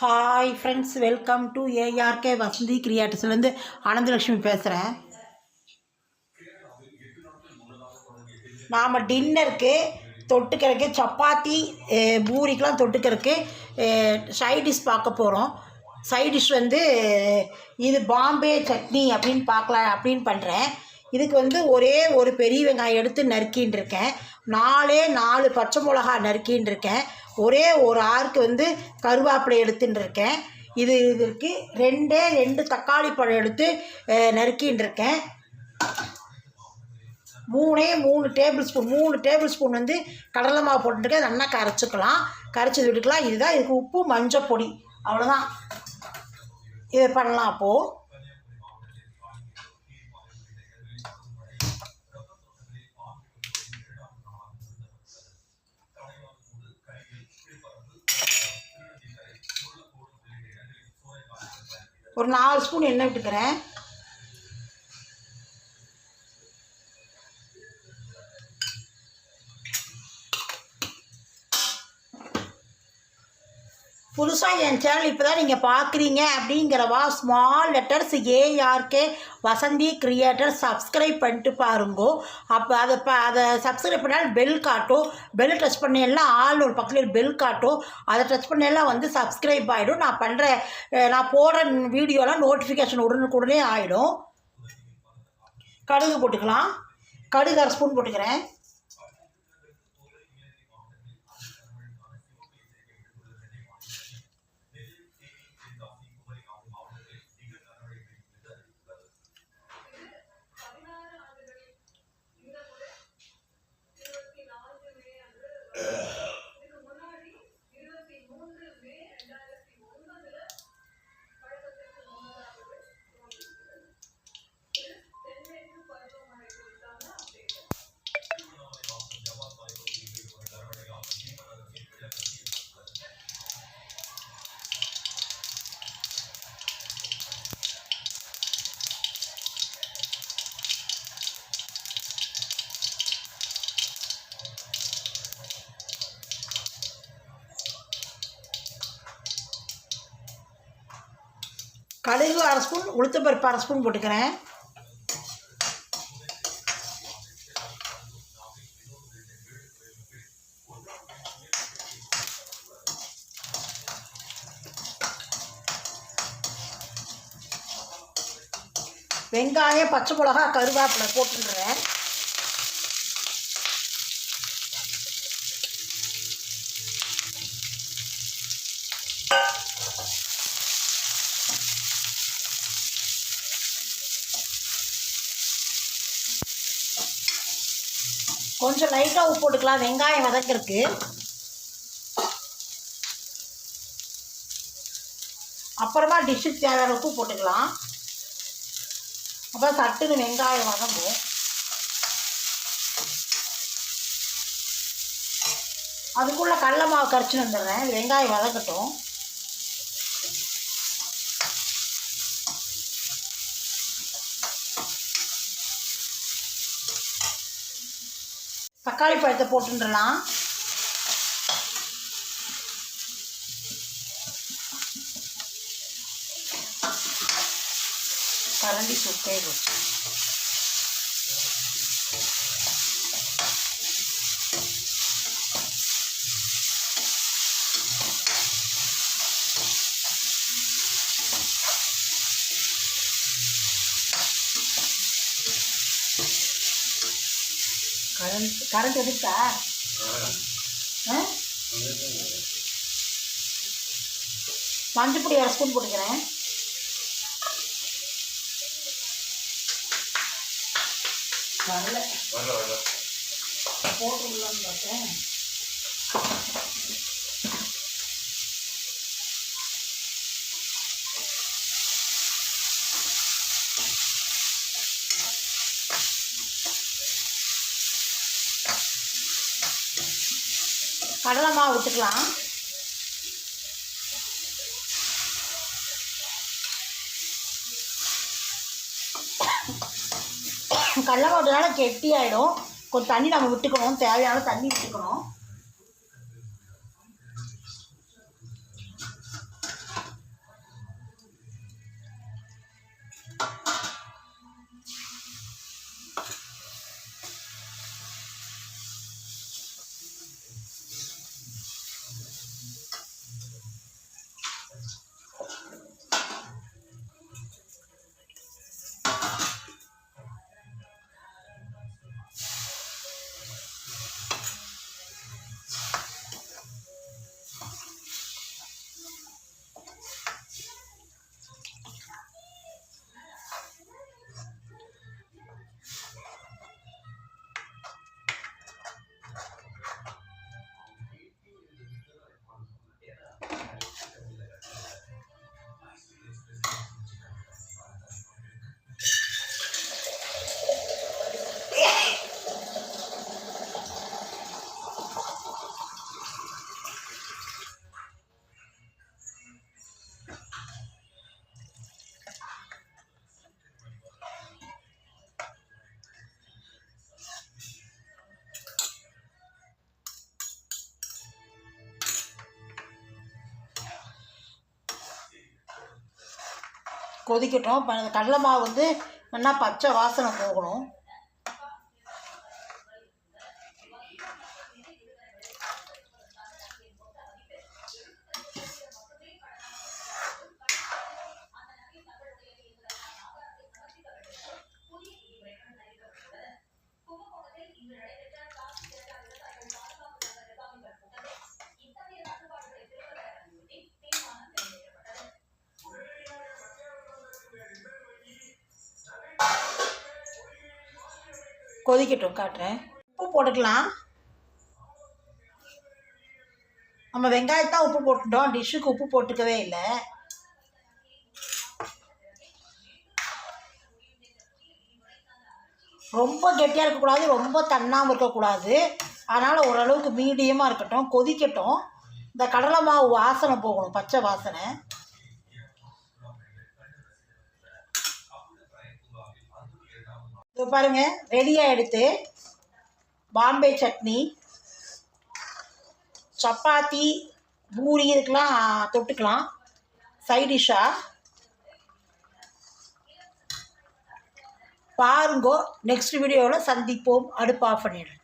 Hi friends, welcome to ARK Vasanthi கிரியேட்டர்ஸ்லேருந்து ஆனந்தலக்ஷ்மி பேசுகிறேன். நாம் டின்னருக்கு தொட்டுக்கிறதுக்கு சப்பாத்தி பூரிக்கெலாம் தொட்டுக்கிறதுக்கு சைட் டிஷ் பார்க்க போகிறோம். சைட் டிஷ் இது பாம்பே சட்னி அப்படின்னு பார்க்கலாம் அப்படின்னு பண்ணுறேன். இதுக்கு ஒரே ஒரு பெரிய வெங்காயம் எடுத்து நறுக்கின்னு இருக்கேன். 4 பச்சை மிளகா நறுக்கின்னு இருக்கேன். ஒரே ஒரு ஆறுக்கு கருவேப்பிலை எடுத்துன்னு இருக்கேன். இதுக்கு 2 தக்காளி பழம் எடுத்து நறுக்கின்னு இருக்கேன். 3 டேபிள் ஸ்பூன் கடலை மாவு போட்டுருக்கேன். நல்லா கரைச்சி விட்டுக்கலாம். இதுதான் இதுக்கு உப்பு, மஞ்சள் பொடி, அவ்வளோதான். இதை பண்ணலாம். அப்போது ஒரு 4 ஸ்பூன் எண்ணெய் விட்டுக்கிறேன். புதுசாக என் சேனல் இப்போ தான் நீங்கள் பார்க்குறீங்க அப்படிங்கிறவா small letters ARK Vasanthi creator subscribe பண்ணிட்டு பாருங்கோ. அப்போ அதை சப்ஸ்கிரைப் பண்ணால் பெல் காட்டும். பெல் டச் பண்ணலாம். ஆள் ஒரு பக்கத்தில் பெல் காட்டும். அதை டச் பண்ணலாம் சப்ஸ்கிரைப் ஆகிடும். நான் போடுற வீடியோலாம் நோட்டிஃபிகேஷன் உடனுக்குடனே ஆகிடும். கடுகு போட்டுக்கலாம். கடுகு 1/2 ஸ்பூன் போட்டுக்கிறேன். கடுகு 1/2 ஸ்பூன், உளுத்தம்பருப்பு 1/2 ஸ்பூன் போட்டுக்கிறேன். வெங்காயம், பச்சை மிளகா, கருவேப்பிலை போட்டுடுறேன். கொஞ்சம் லைட்டாக உப்பு போட்டுக்கலாம் வெங்காயம் வதக்கிறதுக்கு. அப்புறமா டிஷ்ஷுக்கு தேவையான உப்பு போட்டுக்கலாம். அப்புறம் சட்டுன்னு வெங்காயம் வதங்கும். அதுக்குள்ளே கடலை மாவு கரைச்சின்னு வந்துடுறேன். வெங்காயம் வதக்கட்டும். தக்காளி பழத்தை போட்டுடலாம். கரண்டி சுத்தே போச்சு. கரண்ட் எதுக்கா? மஞ்சப்பொடி 1/2 ஸ்பூன் போட்டுக்கிறேன். வரல போட்டுடலான்னு பார்த்தேன். கடலை மாவு விட்டுக்கலாம். கடலை மாவுனால கெட்டி ஆகிடும். கொஞ்சம் தண்ணி நம்ம விட்டுக்கணும். தேவையான தண்ணி விட்டுக்கணும். கொதிக்கட்டும். இப்போ அந்த கடலை மாவு வந்து நல்லா பச்சை வாசனை போகணும். கொதிக்கட்டும், காட்டுறேன். உப்பு போட்டுக்கலாம். நம்ம வெங்காயத்தான் உப்பு போட்டுட்டோம், டிஷ்ஷுக்கு உப்பு போட்டுக்கவே இல்லை. ரொம்ப கெட்டியாக இருக்கக்கூடாது, ரொம்ப தண்ணாமல் இருக்கக்கூடாது. அதனால் ஓரளவுக்கு மீடியமாக இருக்கட்டும், கொதிக்கட்டும். இந்த கடலை மாவு வாசனை போகணும், பச்சை வாசனை. இது பாருங்கள், ரெடியாக எடுத்து பாம்பே சட்னி, சப்பாத்தி, பூரி இதுக்கெலாம் தொட்டுக்கலாம் சைட் டிஷ்ஷாக. பாருங்கோ. நெக்ஸ்ட் வீடியோவில் சந்திப்போம். அடுப்பு ஆஃப் பண்ணிடுறேன்.